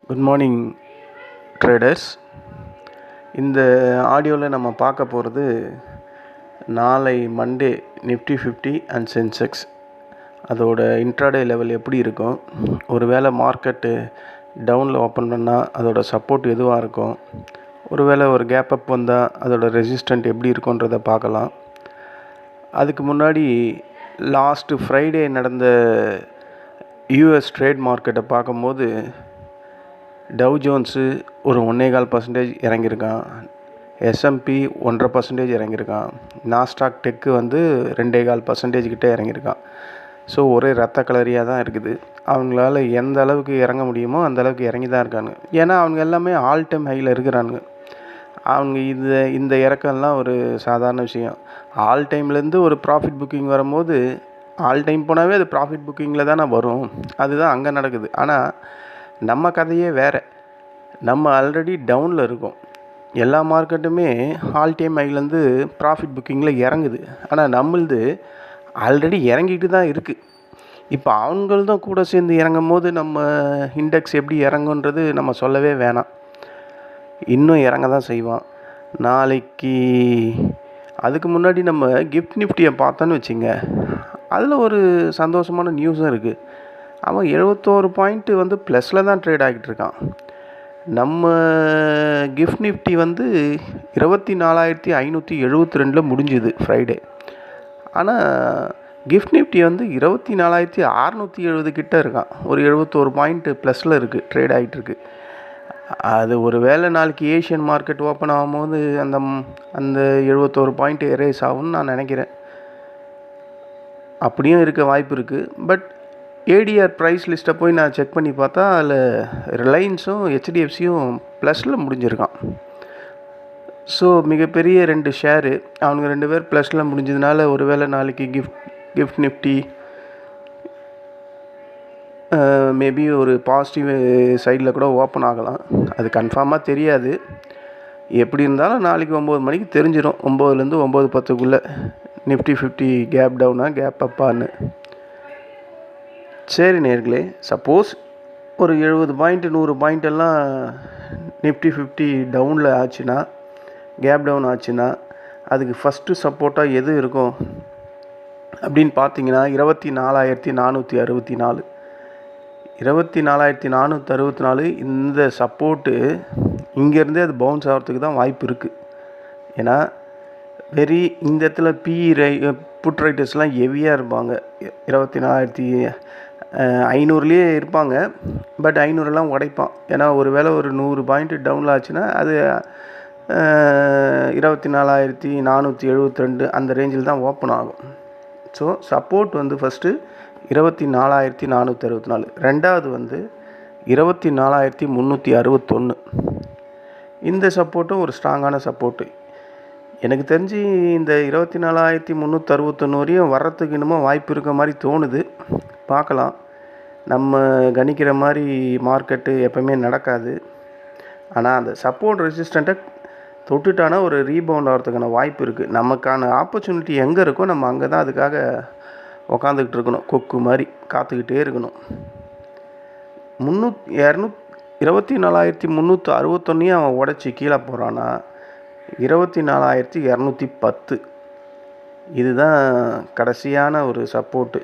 Good morning traders. இந்த ஆடியோவில் நம்ம பார்க்க போகிறது நாளை மண்டே நிஃப்டி 50 அண்ட் சென்செக்ஸ் அதோட இன்ட்ராடே லெவல் எப்படி இருக்கும், ஒருவேளை மார்க்கெட்டு டவுனில் ஓப்பன் பண்ணால் அதோட சப்போர்ட் எதுவாக இருக்கும், ஒருவேளை ஒரு கேப் அப் வந்தால் அதோட ரெசிஸ்டண்ட் எப்படி இருக்குன்றதை பார்க்கலாம். அதுக்கு முன்னாடி லாஸ்ட்டு ஃப்ரைடே நடந்த யூஎஸ் ட்ரேட் மார்க்கெட்டை பார்க்கும்போது டவ் ஜோன்ஸு ஒரு 1.25% இறங்கியிருக்கான், எஸ்எம்பி 1.5% இறங்கியிருக்கான், நாஸ்டாக் டெக்கு 2.25% கிட்டே இறங்கியிருக்கான். ஸோ ஒரே ரத்த கலரியாக தான் இருக்குது. அவங்களால எந்த அளவுக்கு இறங்க முடியுமோ அந்த அளவுக்கு இறங்கி தான் இருக்காங்க. ஏன்னா அவங்க எல்லாமே ஆல் டைம் ஹையில் இருக்கிறானுங்க. அவங்க இந்த இறக்கம்லாம் ஒரு சாதாரண விஷயம். ஆல் டைம்லேருந்து ஒரு ப்ராஃபிட் புக்கிங் வரும்போது ஆல் டைம் போனாவே அது ப்ராஃபிட் புக்கிங்கில் தானே வரும். அதுதான் அங்கே நடக்குது. ஆனால் நம்ம கதையே வேறு. நம்ம ஆல்ரெடி டவுனில் இருக்கோம். எல்லா மார்க்கெட்டுமே ஆல் டைம் ஹைலேருந்து ப்ராஃபிட் புக்கிங்கில் இறங்குது. ஆனால் நம்மளது ஆல்ரெடி இறங்கிட்டு தான் இருக்குது. இப்போ அவங்கள்தான் கூட சேர்ந்து இறங்கும் போது நம்ம இண்டெக்ஸ் எப்படி இறங்குன்றது நம்ம சொல்லவே வேணாம். இன்னும் இறங்க தான் செய்வான் நாளைக்கு. அதுக்கு முன்னாடி நம்ம கிஃப்ட் நிஃப்டியை பார்த்தோன்னு வச்சுங்க, அதில் ஒரு சந்தோஷமான நியூஸும் இருக்குது. அவன் 71 பாயிண்ட்டு ப்ளஸில் தான் ட்ரேட் ஆகிட்டு இருக்கான். நம்ம கிஃப்ட் நிஃப்டி 24,572 முடிஞ்சுது ஃப்ரைடே. ஆனால் கிஃப்ட் நிஃப்டி 24,670 கிட்டே இருக்கான். ஒரு 71 பாயிண்ட்டு ப்ளஸில் இருக்குது, ட்ரேட் ஆகிட்டுருக்கு. அது ஒரு வேளை நாளைக்கு ஏஷியன் மார்க்கெட் ஓப்பன் ஆகும்போது அந்த 71 பாயிண்ட் எரேஸ் ஆகும்னு நான் நினைக்கிறேன். அப்படியும் இருக்க வாய்ப்பு இருக்குது. பட் ஏடிஆர் ப்ரைஸ் லிஸ்ட்டை போய் நான் செக் பண்ணி பார்த்தா அதில் ரிலையன்ஸும் ஹெச்டிஎஃப்சியும் ப்ளஸில் முடிஞ்சிருக்கான். ஸோ மிகப்பெரிய 2 ஷேரு அவனுங்க 2 பேர் ப்ளஸில் முடிஞ்சதுனால ஒருவேளை நாளைக்கு கிஃப்ட் நிஃப்டி மேபி ஒரு பாசிட்டிவ் சைடில் கூட ஓப்பன் ஆகலாம். அது கன்ஃபார்மாக தெரியாது. எப்படி இருந்தாலும் நாளைக்கு 9 மணிக்கு தெரிஞ்சிடும். 9லேருந்து 9:10க்குள்ளே நிஃப்டி 50 கேப் டவுனா கேப் அப்பான்னு. சரி நேர்களே, சப்போஸ் ஒரு 70 பாயிண்ட்டு 100 பாயிண்டெல்லாம் நிஃப்டி 50 டவுனில் ஆச்சுன்னா, கேப் டவுன் ஆச்சுன்னா, அதுக்கு ஃபஸ்ட்டு சப்போர்ட்டாக எது இருக்கும் அப்படின்னு பார்த்தீங்கன்னா 24,464. 24,464 இந்த சப்போர்ட்டு இங்கேருந்தே அது பவுன்ஸ் ஆகிறதுக்கு தான் வாய்ப்பு இருக்குது. ஏன்னா இந்த இடத்துல புட் ரைட்டர்ஸ்லாம் ஹெவியாக இருப்பாங்க. 24,500லேயே இருப்பாங்க. பட் 500எல்லாம் உடைப்பான். ஏன்னா ஒரு வேளை ஒரு 100 பாயிண்ட்டு டவுனில் ஆச்சுன்னா அது 24,472 அந்த ரேஞ்சில் தான் ஓப்பன் ஆகும். ஸோ சப்போர்ட் ஃபஸ்ட்டு 24,464, ரெண்டாவது 24,361. இந்த சப்போர்ட்டும் ஒரு ஸ்ட்ராங்கான சப்போர்ட்டு. எனக்கு தெரிஞ்சு இந்த 24,361 வரையும் வர்றதுக்கு இன்னமும் வாய்ப்பு இருக்க மாதிரி தோணுது. பார்க்கலாம். நம்ம கணிக்கிற மாதிரி மார்க்கெட்டு எப்போவுமே நடக்காது. ஆனால் அந்த சப்போர்ட் ரெசிஸ்டண்ட்டை தொட்டுட்டானா ஒரு ரீபவுண்ட் ஆகிறதுக்கான வாய்ப்பு இருக்குது. நமக்கான ஆப்பர்ச்சுனிட்டி எங்கே இருக்கோ நம்ம அங்கே தான் அதுக்காக உக்காந்துக்கிட்டு இருக்கணும். கொக்கு மாதிரி காத்துக்கிட்டே இருக்கணும். 24,361 அவன் உடச்சி கீழே போகிறான்னா 24,210 இதுதான் கடைசியான ஒரு சப்போர்ட்டு.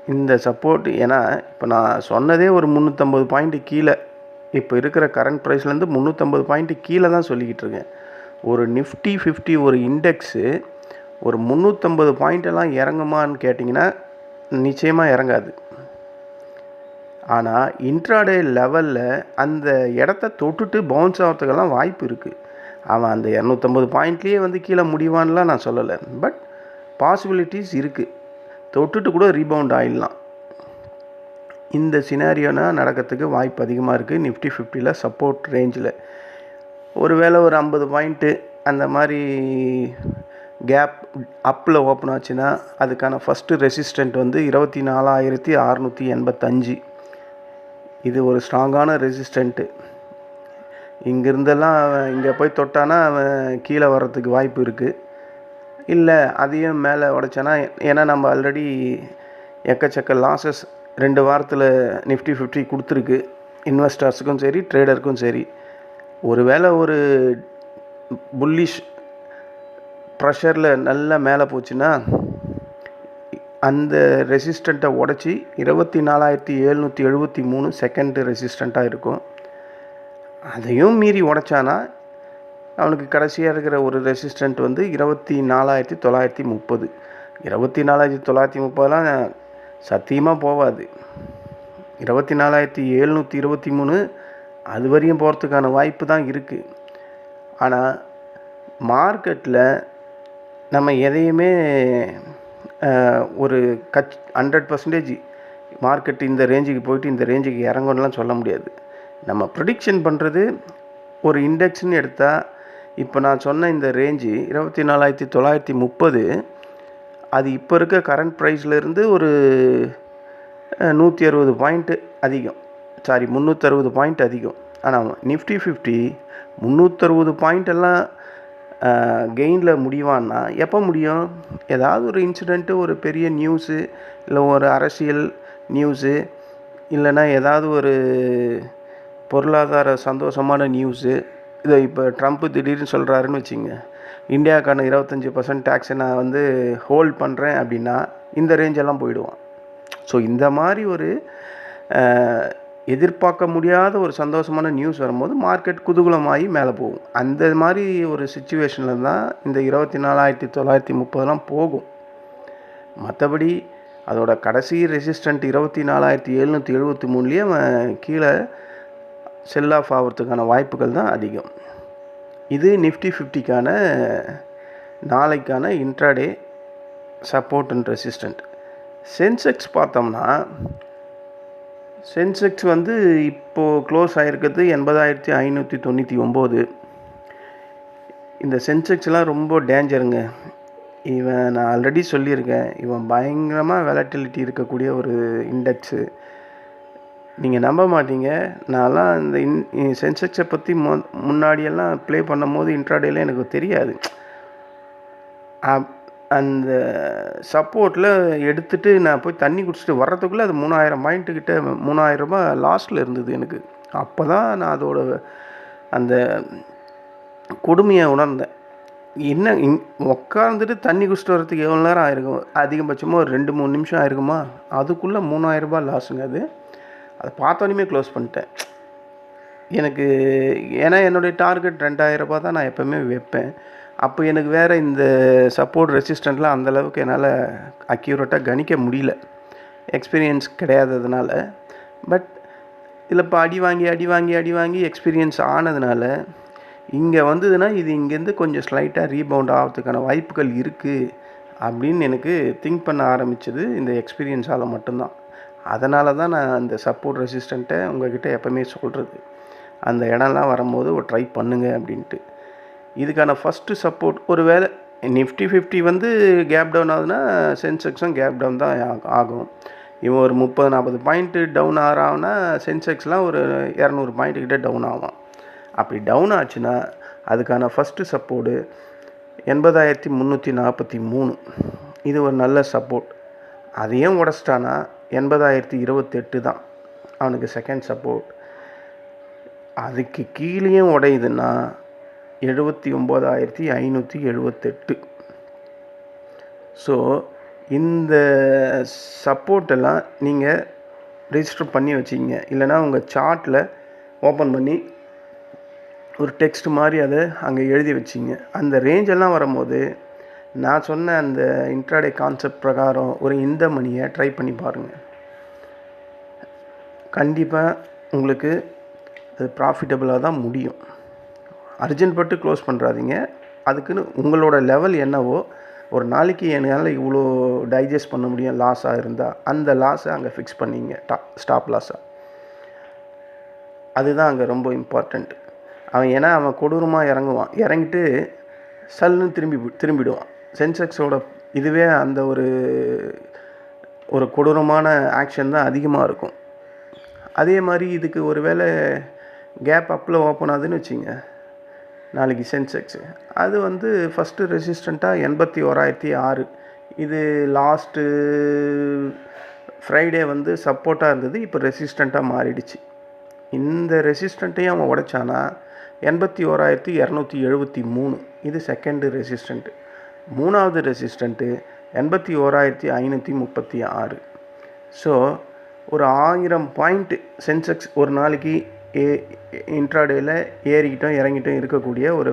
இந்த சப்போர்ட்டு ஏன்னா இப்போ நான் சொன்னதே ஒரு 350 பாயிண்ட்டு கீழே, இப்போ இருக்கிற கரண்ட் ப்ரைஸ்லேருந்து 350 பாயிண்ட்டு கீழே தான் சொல்லிக்கிட்டு இருக்கேன். ஒரு நிஃப்டி 50 ஒரு இண்டெக்ஸு ஒரு 350 பாயிண்டெல்லாம் இறங்குமான்னு கேட்டிங்கன்னா நிச்சயமாக இறங்காது. ஆனால் இன்ட்ராடே லெவலில் அந்த இடத்த தொட்டுட்டு பவுன்ஸ் ஆகிறதுக்கெல்லாம் வாய்ப்பு இருக்குது. அவன் அந்த 250 பாயிண்ட்லேயே கீழே முடிவான்லாம் நான் சொல்லலை. பட் பாசிபிலிட்டிஸ் இருக்குது. தொட்டுட்டு கூட ரீபவுண்ட் ஆகிடலாம். இந்த சினாரியோனா நடக்கிறதுக்கு வாய்ப்பு அதிகமாக இருக்குது. நிஃப்டி 50ல் சப்போர்ட் ரேஞ்சில் ஒருவேளை ஒரு 50 பாயிண்ட்டு அந்த மாதிரி கேப் அப்பில் ஓப்பன் ஆச்சுன்னா அதுக்கான ஃபஸ்ட்டு ரெசிஸ்டண்ட் 24,685. இது ஒரு ஸ்ட்ராங்கான ரெசிஸ்டண்ட்டு. இங்கேருந்தெல்லாம் இங்கே போய் தொட்டானா அவன் கீழே வர்றதுக்கு வாய்ப்பு இருக்குது. இல்லை அதையும் மேலே உடைச்சானா, ஏன்னா நம்ம ஆல்ரெடி எக்கச்சக்க லாஸஸ் 2 வாரத்தில் நிஃப்டி 50 கொடுத்துருக்கு. இன்வெஸ்டர்ஸுக்கும் சரி ட்ரேடருக்கும் சரி. ஒருவேளை ஒரு புல்லிஷ் ப்ரெஷரில் நல்லா மேலே போச்சுன்னா அந்த ரெசிஸ்டண்ட்டை உடச்சி 24,773 செகண்ட் ரெசிஸ்டண்ட்டாக இருக்கும். அதையும் மீறி உடைச்சானா அவனுக்கு கடைசியாக இருக்கிற ஒரு ரெசிஸ்டண்ட் வந்து 24,930. 24,930லாம் சத்தியமாக போகாது. 24,723 அது வரையும் போகிறதுக்கான வாய்ப்பு தான் இருக்குது. ஆனால் மார்க்கெட்டில் நம்ம எதையுமே ஒரு 100% மார்க்கெட் இந்த ரேஞ்சுக்கு போயிட்டு இந்த ரேஞ்சுக்கு இறங்கணும்லாம் சொல்ல முடியாது. நம்ம ப்ரிடிக்ஷன் பண்ணுறது ஒரு இண்டெக்ஸ்ன்னு எடுத்தால் இப்போ நான் சொன்ன இந்த ரேஞ்சு 24,930 அது இப்போ இருக்க கரண்ட் ப்ரைஸ்லேருந்து ஒரு 160 பாயிண்ட்டு அதிகம், 360 பாயிண்ட் அதிகம். ஆனால் நிஃப்டி 50 360 பாயிண்டெல்லாம் கெயினில் முடிவான்னா எப்போ முடியும்? ஏதாவது ஒரு இன்சிடெண்ட்டு, ஒரு பெரிய நியூஸு, இல்லை ஒரு அரசியல் நியூஸு, இல்லைன்னா ஏதாவது ஒரு பொருளாதார சந்தோஷமான நியூஸு. இதை இப்போ ட்ரம்ப்பு திடீர்னு சொல்கிறாருன்னு வச்சுங்க, இந்தியாவுக்கான 25% டேக்ஸை நான் வந்து ஹோல்ட் பண்ணுறேன் அப்படின்னா இந்த ரேஞ்செல்லாம் போயிடுவான். ஸோ இந்த மாதிரி ஒரு எதிர்பார்க்க முடியாத ஒரு சந்தோஷமான நியூஸ் வரும்போது மார்க்கெட் குதூகலமாகி மேலே போகும். அந்த மாதிரி ஒரு சுச்சுவேஷனில் தான் இந்த 24,930 போகும். மற்றபடி அதோட கடைசி ரெசிஸ்டண்ட் 24,773 அவன் கீழே செல் ஆஃப் ஆகிறதுக்கான வாய்ப்புகள் தான் அதிகம். இது நிஃப்டி 50க்கான நாளைக்கான intraday support and resistant. Sensex பார்த்தோம்னா சென்செக்ஸ் வந்து இப்போது க்ளோஸ் ஆகிருக்கிறது 80,599. இந்த சென்செக்ஸ்லாம் ரொம்ப டேஞ்சருங்க. இவன் நான் ஆல்ரெடி சொல்லியிருக்கேன், இவன் பயங்கரமாக வெலட்டிலிட்டி இருக்கக்கூடிய ஒரு இண்டெக்ஸு. நீங்கள் நம்ப மாட்டீங்க, நான்லாம் இந்த சென்செக்ஸை பற்றி முன்னாடியெல்லாம் ப்ளே பண்ணும் போது இன்ட்ராடேல எனக்கு தெரியாது. அந்த சப்போர்ட்டில் எடுத்துகிட்டு நான் போய் தண்ணி குடிச்சிட்டு வர்றதுக்குள்ளே அது 3,000 பாயிண்ட்டுக்கிட்ட 3,000 ரூபாய் லாஸ்ட்டில் இருந்தது எனக்கு. அப்போ தான் நான் அதோட அந்த கொடுமையை உணர்ந்தேன். என்ன உட்காந்துட்டு தண்ணி குடிச்சிட்டு வர்றதுக்கு எவ்வளோ நேரம் ஆயிருக்கும்? அதிகபட்சமாக ஒரு 2-3 நிமிஷம் ஆயிருக்குமா? அதுக்குள்ளே 3,000 ரூபாய் லாஸுங்க அது. அதை பார்த்தோன்னே க்ளோஸ் பண்ணிட்டேன். எனக்கு ஏன்னா என்னுடைய டார்கெட் 2,000 ரூபாய் தான் நான் எப்போவுமே வைப்பேன். அப்போ எனக்கு வேறு இந்த சப்போர்ட் ரெசிஸ்டண்ட்லாம் அந்தளவுக்கு என்னால் அக்யூரேட்டாக கணிக்க முடியல, எக்ஸ்பீரியன்ஸ் கிடையாததுனால. பட் இதில் இப்போ அடி வாங்கி எக்ஸ்பீரியன்ஸ் ஆனதுனால இங்கே வந்ததுன்னா இது இங்கேருந்து கொஞ்சம் ஸ்லைட்டாக ரீபவுண்ட் ஆகிறதுக்கான வாய்ப்புகள் இருக்குது அப்படின்னு எனக்கு திங்க் பண்ண ஆரம்பித்தது இந்த எக்ஸ்பீரியன்ஸால் மட்டும்தான். அதனால தான் நான் அந்த சப்போர்ட் ரெசிஸ்டண்ட்டை உங்கள்கிட்ட எப்போவுமே சொல்கிறது, அந்த இடம்லாம் வரும்போது ஒரு ட்ரை பண்ணுங்க அப்படின்ட்டு. இதுக்கான ஃபஸ்ட்டு சப்போர்ட், ஒரு வேளை நிஃப்டி 50 வந்து கேப் டவுன் ஆகுதுன்னா சென்செக்ஸும் கேப் டவுன் தான் ஆகும். இவன் ஒரு 30-40 பாயிண்ட்டு டவுன் ஆகிறான்னா சென்செக்ஸ்லாம் ஒரு 200 பாயிண்ட்டுக்கிட்ட டவுன் ஆகும். அப்படி டவுன் ஆச்சுன்னா அதுக்கான ஃபஸ்ட்டு சப்போர்ட்டு 80,343. இது ஒரு நல்ல சப்போர்ட். அதையும் உடச்சிட்டானா 80,028 தான் அவனுக்கு செகண்ட் சப்போர்ட். அதுக்கு கீழேயும் உடையுதுன்னா 79,578. ஸோ இந்த சப்போர்ட்டெல்லாம் நீங்கள் ரெஜிஸ்டர் பண்ணி வச்சிங்க, இல்லைனா உங்கள் சார்ட்டில் ஓப்பன் பண்ணி ஒரு டெக்ஸ்ட் மாதிரி அதை அங்கே எழுதி வச்சிங்க. அந்த ரேஞ்செல்லாம் வரும்போது நான் சொன்ன அந்த இன்ட்ராடே கான்செப்ட் பிரகாரம் ஒரு இந்த மணியை ட்ரை பண்ணி பாருங்கள். கண்டிப்பாக உங்களுக்கு அது ப்ராஃபிட்டபுளாக தான் முடியும். அர்ஜென்ட் பட்டு க்ளோஸ் பண்ணுறாதீங்க. அதுக்குன்னு உங்களோட லெவல் என்னவோ, ஒரு நாளைக்கு என்னால் இவ்வளோ டைஜஸ்ட் பண்ண முடியும் லாஸாக இருந்தால் அந்த லாஸை அங்கே ஃபிக்ஸ் பண்ணிங்க, ஸ்டாப் லாஸாக. அதுதான் அங்கே ரொம்ப இம்பார்ட்டண்ட். ஏன்னா அவன் கொடூரமாக இறங்கிட்டு சல்லுன்னு திரும்பிடுவான். சென்செக்ஸோட இதுவே அந்த ஒரு கொடூரமான ஆக்ஷன் தான் அதிகமாக இருக்கும். அதே மாதிரி இதுக்கு ஒரு வேளை கேப் அப்பில் ஓப்பன் ஆகுதுன்னு வச்சுங்க நாளைக்கு சென்செக்ஸு, அது வந்து ஃபஸ்ட்டு ரெசிஸ்டண்ட்டாக 81,006. இது லாஸ்ட்டு ஃப்ரைடே வந்து சப்போர்ட்டாக இருந்தது, இப்போ ரெசிஸ்டண்ட்டாக மாறிடுச்சு. இந்த ரெசிஸ்டண்ட்டையும் அவன் உடைச்சானா 81,273. இது செகண்டு ரெசிஸ்டண்ட்டு. மூணாவது ரெசிஸ்டண்ட்டு 81,536. ஸோ ஒரு 1000 பாயிண்ட்டு சென்செக்ஸ் ஒரு நாளைக்கு இன்ட்ராடேயில் ஏறிக்கிட்டும் இறங்கிட்டும் இருக்கக்கூடிய ஒரு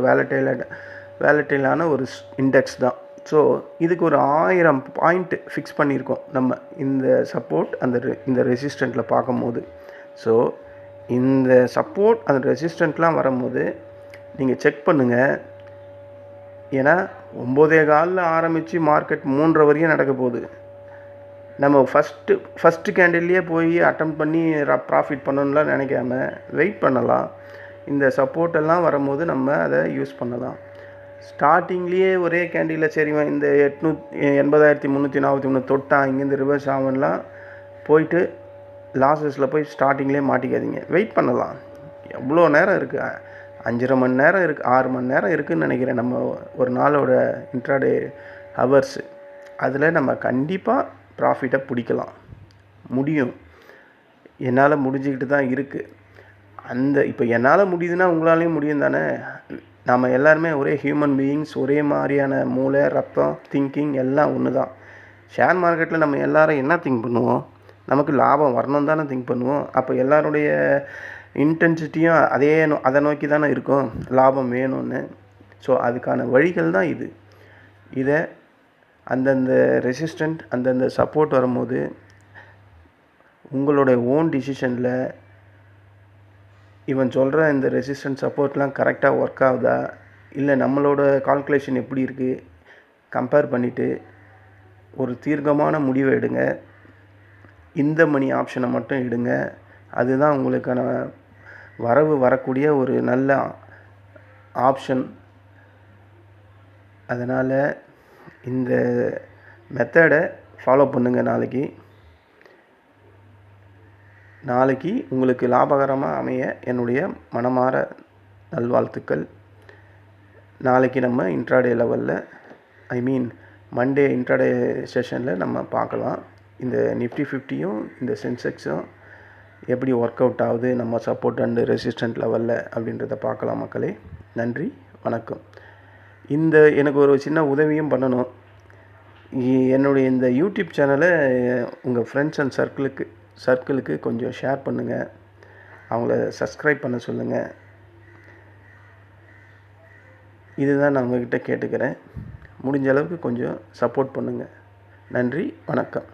வேலட்டைலான ஒரு இண்டெக்ஸ் தான். ஸோ இதுக்கு ஒரு 1000 பாயிண்ட்டு ஃபிக்ஸ் பண்ணியிருக்கோம் நம்ம இந்த சப்போர்ட் இந்த ரெசிஸ்டண்ட்டில் பார்க்கும்போது. ஸோ இந்த சப்போர்ட் அந்த ரெசிஸ்டண்ட்லாம் வரும்போது நீங்கள் செக் பண்ணுங்கள். ஏன்னா 9:15 ஆரம்பித்து மார்க்கெட் 3:30 வரையும் நடக்க போகுது. நம்ம ஃபஸ்ட்டு கேண்டில்லையே போய் அட்டெம்ப்ட் பண்ணி ப்ராஃபிட் பண்ணணும்லாம் நினைக்காம வெயிட் பண்ணலாம். இந்த சப்போர்ட்டெல்லாம் வரும்போது நம்ம அதை யூஸ் பண்ணலாம். ஸ்டார்டிங்லேயே ஒரே கேண்டிலில் சரி இந்த 80,343 தொட்டான் இங்கேருந்து ரிவர்ஸ் ஆகும்லாம் போயிட்டு லாஸஸில் போய் ஸ்டார்டிங்லேயே மாட்டிக்காதீங்க. வெயிட் பண்ணலாம். எவ்வளோ நேரம் இருக்குது? 5.5 மணி நேரம் இருக்குது, 6 மணி நேரம் இருக்குதுன்னு நினைக்கிறேன் நம்ம ஒரு நாளோட இன்ட்ராடே ஹவர்ஸு. அதில் நம்ம கண்டிப்பாக ப்ராஃபிட்டை பிடிக்கலாம் முடியும். என்னால் முடிஞ்சிக்கிட்டு தான் இருக்குது. இப்போ என்னால் முடியுதுன்னா உங்களாலேயும் முடியும் தானே. நம்ம எல்லாருமே ஒரே ஹியூமன் பீயிங்ஸ், ஒரே மாதிரியான மூளை, ரத்தம், திங்கிங் எல்லாம் ஒன்று தான். ஷேர் மார்க்கெட்டில் நம்ம எல்லோரும் என்ன திங்க் பண்ணுவோம்? நமக்கு லாபம் வரணும் தானே திங்க் பண்ணுவோம். அப்போ எல்லாருடைய இன்டென்சிட்டியும் அதை நோக்கி தானே இருக்கும், லாபம் வேணும்னு. ஸோ அதுக்கான வழிகள் தான் இது. இதை அந்தந்த ரெசிஸ்டண்ட் அந்தந்த சப்போர்ட் வரும்போது உங்களோட ஓன் டிசிஷனில் இவன் சொல்கிற இந்த ரெசிஸ்டன்ஸ் சப்போர்ட்லாம் கரெக்டாக ஒர்க் ஆகுதா, இல்லை நம்மளோட கால்குலேஷன் எப்படி இருக்குது கம்பேர் பண்ணிவிட்டு ஒரு தீர்க்கமான முடிவை எடுங்க. இந்த மணி ஆப்ஷனை மட்டும் எடுங்க. அதுதான் உங்களுக்கான வரக்கூடிய ஒரு நல்ல ஆப்ஷன். அதனால் இந்த மெத்தடை ஃபாலோ பண்ணுங்கள். நாளைக்கு உங்களுக்கு லாபகரமாக அமைய என்னுடைய மனமார நல்வாழ்த்துக்கள். நாளைக்கு நம்ம இன்ட்ராடே லெவலில் மண்டே இன்ட்ராடே செஷனில் நம்ம பார்க்கலாம். இந்த நிஃப்டி 50யும் இந்த சென்செக்ஸும் எப்படி ஒர்க் அவுட் ஆகுது நம்ம சப்போர்ட் அண்டு ரெசிஸ்டன்ட் லெவலில் அப்படின்றத பார்க்கலாம் மக்களே. நன்றி, வணக்கம். எனக்கு ஒரு சின்ன உதவியும் பண்ணணும். என்னுடைய இந்த யூடியூப் சேனலை உங்கள் ஃப்ரெண்ட்ஸ் அண்ட் சர்க்கிளுக்கு கொஞ்சம் ஷேர் பண்ணுங்கள். அவங்கள சப்ஸ்கிரைப் பண்ண சொல்லுங்கள். இதுதான் நான் உங்கள்கிட்ட கேட்டுக்கிறேன். முடிஞ்ச அளவுக்கு கொஞ்சம் சப்போர்ட் பண்ணுங்கள். நன்றி, வணக்கம்.